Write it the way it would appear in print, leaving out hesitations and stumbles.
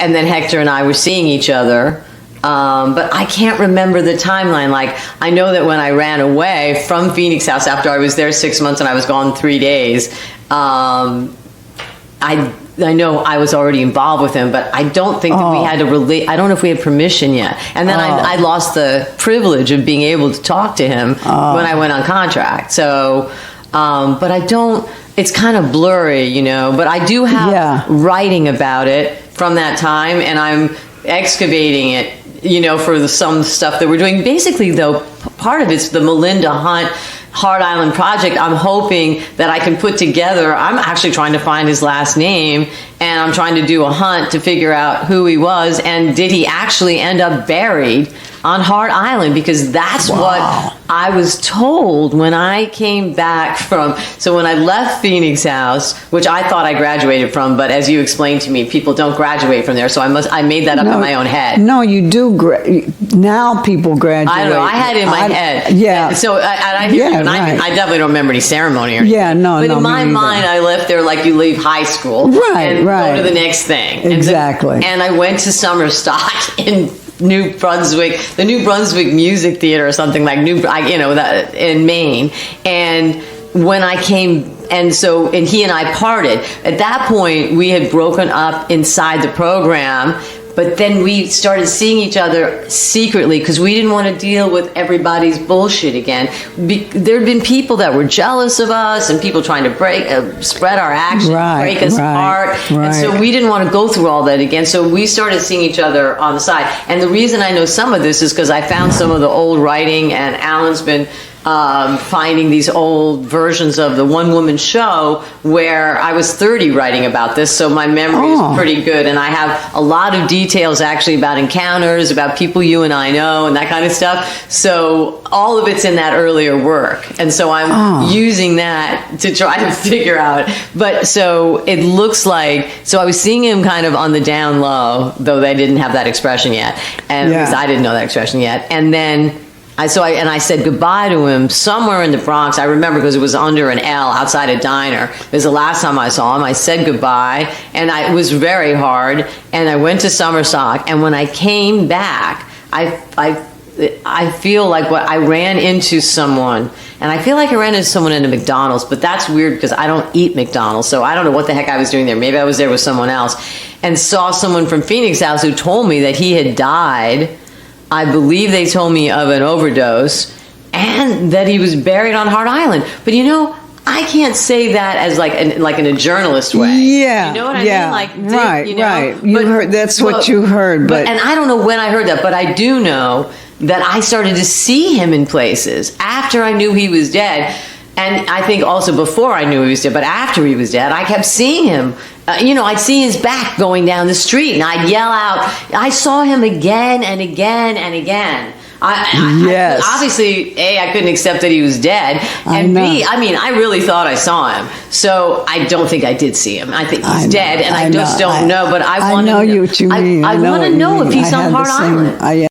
and then Hector and I were seeing each other. But I can't remember the timeline. Like, I know that when I ran away from Phoenix House after I was there 6 months and I was gone 3 days, I know I was already involved with him, but I don't think that we had to relate. I don't know if we had permission yet. And then I lost the privilege of being able to talk to him when I went on contract. So, but I don't, it's kind of blurry, you know, but I do have writing about it from that time, and I'm excavating it, you know, for some stuff that we're doing. Basically, though, part of it's the Melinda Hunt Hart Island Project. I'm hoping that I can put together, I'm actually trying to find his last name, and I'm trying to do a hunt to figure out who he was, and did he actually end up buried on Hart Island, because that's what I was told when I came back from, so when I left Phoenix House, which I thought I graduated from, but as you explained to me, people don't graduate from there, so I made that up in my own head. No, you do, now people graduate. I don't know, I had it in my head. Yeah. So I definitely don't remember any ceremony or anything. Yeah, no, but in my mind, I left there like you leave high school. And go to the next thing. Exactly. And I went to summer stock in New Brunswick, the New Brunswick Music Theater or something like that in Maine. And when I came, and he and I parted. At that point, we had broken up inside the program, but then we started seeing each other secretly because we didn't want to deal with everybody's bullshit again. There had been people that were jealous of us and people trying to spread our actions, break us apart. And so we didn't want to go through all that again. So we started seeing each other on the side. And the reason I know some of this is because I found some of the old writing, and Alan's been finding these old versions of the one-woman show where I was 30 writing about this, so my memory is pretty good, and I have a lot of details actually about encounters, about people you and I know, and that kind of stuff. So all of it's in that earlier work, and so I'm using that to try to figure out. But so it looks like, so I was seeing him kind of on the down low, though they didn't have that expression yet, and at least I didn't know that expression yet, and then I said goodbye to him somewhere in the Bronx. I remember because it was under an L outside a diner. It was the last time I saw him. I said goodbye, and it was very hard. And I went to Summerstock, and when I came back, I feel like I ran into someone, and I feel like I ran into someone in a McDonald's, but that's weird because I don't eat McDonald's, so I don't know what the heck I was doing there. Maybe I was there with someone else, and saw someone from Phoenix House who told me that he had died. I believe they told me of an overdose, and that he was buried on Hart Island. But you know, I can't say that as like in a journalist way. Yeah, you know what I mean? Like, right. You heard that's what you heard, but and I don't know when I heard that, but I do know that I started to see him in places after I knew he was dead. And I think also before I knew he was dead, but after he was dead, I kept seeing him. I'd see his back going down the street, and I'd yell out, I saw him again and again and again. Obviously, A, I couldn't accept that he was dead, and B, I really thought I saw him. So I don't think I did see him. I think he's dead, and I just don't know. But I want to know. What you mean. I want to know if he's on Hart Island.